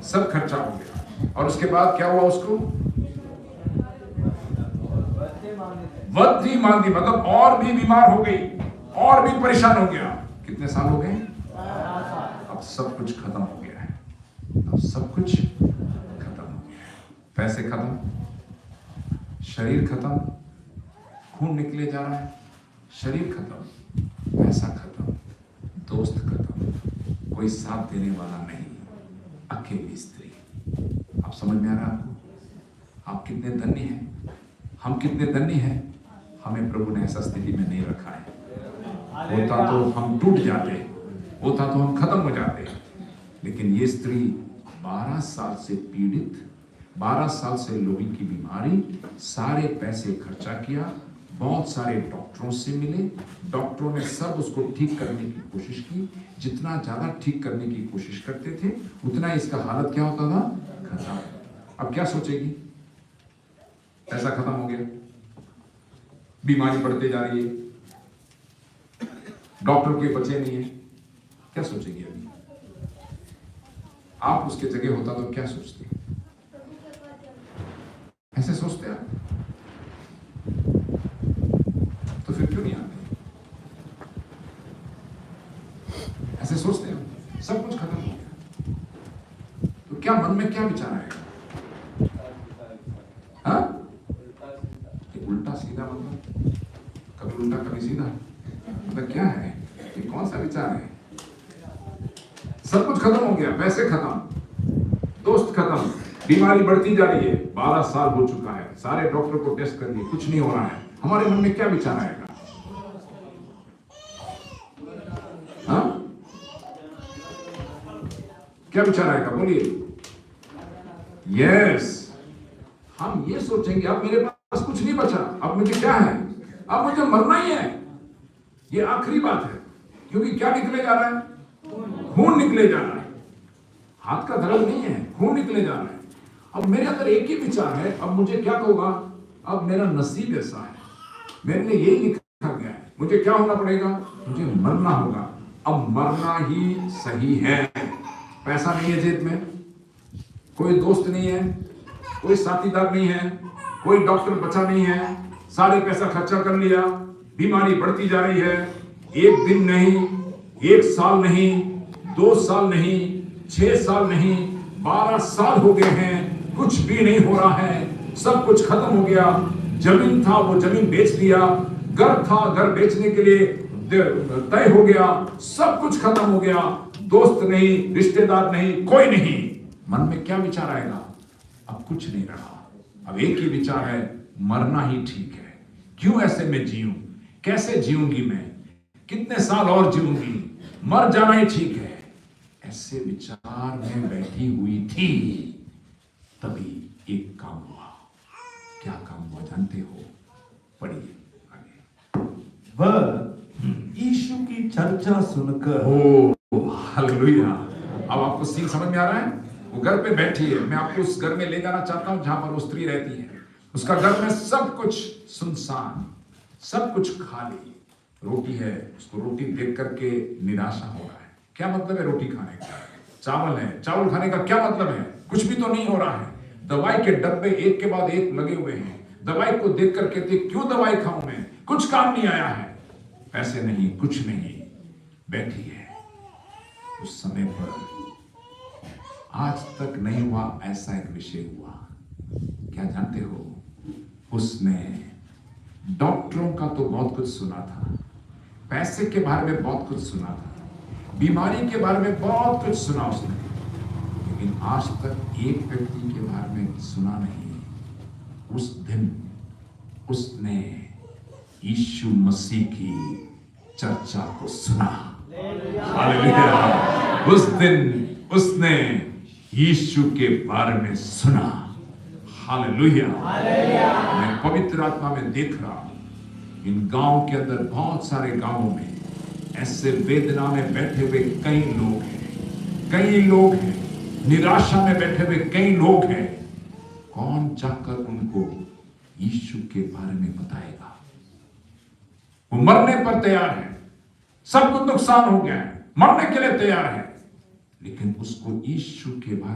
सब खर्चा हो गया। और उसके बाद क्या हुआ उसको? वृद्धि मांगी, मतलब और भी बीमार हो गई, और भी परेशान हो गया। कितने साल हो गए? अब सब कुछ खत्म हो गया है। अब सब कुछ खत्म हो गया है। पैसे खत्म, शरीर खत्म, खून निकले जा रहा है, शरीर खत्म, पैसा खत्म, दोस्त खत्म, कोई साथ देने वाला नहीं, अकेली स्त्री। आप समझ में आ रहा है आपको? आप कितने धन्य हैं, हम कितने धन्य हैं। हमें प्रभु ने ऐसा स्थिति में नहीं रखा है। होता तो हम टूट जाते, होता तो हम खत्म हो जाते। लेकिन ये स्त्री 12 साल से पीड़ित, 12 साल से लोही की बीमारी, सारे पैसे खर्चा किया, बहुत सारे डॉक्टरों से मिले, डॉक्टरों ने सब उसको ठीक करने की कोशिश की। जितना ज्यादा ठीक करने की कोशिश करते थे उतना इसका हालत क्या होता था? खत्म। अब क्या सोचेगी? पैसा खत्म हो गया, बीमारी बढ़ते जा रही है, डॉक्टर के बचे नहीं है, क्या सोचेगी अभी? आप उसके जगह होता तो क्या सोचते? ऐसे सोचते आप? तो फिर क्यों नहीं आते? ऐसे सोचते हैं सब कुछ खत्म हो गया, तो क्या मन में क्या विचार आएगा? हाँ, उल्टा सीधा, मतलब कभी उल्टा कभी सीधा, मतलब क्या है ये? कौन सा विचार है? सब कुछ खत्म हो गया, पैसे खत्म, दोस्त खत्म, बीमारी बढ़ती जा रही है, 12 साल हो चुका है, सारे डॉक्टर को टेस्ट कर लिए, कुछ नहीं हो रहा है। हमारे मन में क्या विचार आएगा? हाँ, क्या विचार आएगा? बोलिए। यस, हम ये सोचेंगे अब मेरे पास कुछ नहीं बचा, अब मुझे क्या है? अब मुझे मरना ही है, ये आखिरी बात है। क्योंकि क्या निकले जा रहा है? खून निकले जा रहा है, हाथ का दर्द नहीं है, खून निकले जा रहा है। अब मेरे अंदर एक ही विचार है, अब मुझे क्या होगा? अब मेरा नसीब ऐसा है, मेरे लिए यही लिखा गया है, मुझे क्या होना पड़ेगा? मुझे मरना होगा। अब मरना ही सही है। पैसा नहीं है जेब में, कोई दोस्त नहीं है, कोई साथीदार नहीं है, कोई डॉक्टर बचा नहीं है, सारे पैसा खर्चा कर लिया, बीमारी बढ़ती जा रही है। एक दिन नहीं, एक साल नहीं, 2 साल नहीं, 6 साल नहीं, 12 साल हो गए हैं, कुछ भी नहीं हो रहा है, सब कुछ खत्म हो गया। जमीन था वो जमीन बेच दिया, घर था घर बेचने के लिए तय हो गया, सब कुछ खत्म हो गया, दोस्त नहीं, रिश्तेदार नहीं, कोई नहीं। मन में क्या विचार आएगा? अब कुछ नहीं रहा, अब एक ही विचार है, मरना ही ठीक है। क्यों ऐसे में जीऊं? कैसे जीऊंगी मैं? कितने साल और जीऊंगी? मर जाना ही ठीक है। ऐसे विचार में बैठी हुई थी, तभी एक काम हुआ। क्या काम हुआ जानते हो? पढ़िए आगे। वह यीशु की चर्चा सुनकर, ओ हालेलुया। अब आपको सीन समझ में आ रहा है? वो घर पे बैठी है, मैं आपको उस घर में ले जाना चाहता हूं जहां पर वो स्त्री रहती है। उसका घर में सब कुछ सुनसान, सब कुछ खाली, रोटी है, उसको रोटी देख करके निराशा हो रहा है। क्या मतलब है रोटी खाने का? चावल है, चावल खाने का क्या मतलब है? कुछ भी तो नहीं हो रहा है। दवाई के डब्बे एक के बाद एक लगे हुए हैं, दवाई को देख कर कहते क्यों दवाई खाऊं मैं, कुछ काम नहीं आया है, पैसे नहीं, कुछ नहीं, बैठी है। उस समय पर आज तक नहीं हुआ ऐसा एक विषय हुआ। क्या जानते हो? उसने डॉक्टरों का तो बहुत कुछ सुना था, पैसे के बारे में बहुत कुछ सुना था, बीमारी के बारे में बहुत कुछ सुना उसने, लेकिन आज तक एक व्यक्ति के बारे में सुना नहीं। उस दिन उसने यीशु मसीह की चर्चा को सुना। हालेलुया। उस दिन उसने यीशु के बारे में सुना। हालेलुया। मैं पवित्र आत्मा में देख रहा हूं, इन गांव के अंदर, बहुत सारे गांवों में ऐसे वेदना में बैठे हुए कई लोग हैं, कई लोग हैं, निराशा में बैठे हुए कई लोग हैं। कौन जाकर उनको यीशु के बारे में बताएगा? वो मरने पर तैयार है, सब कुछ नुकसान हो गया है, मरने के लिए तैयार है, लेकिन उसको यीशु के बारे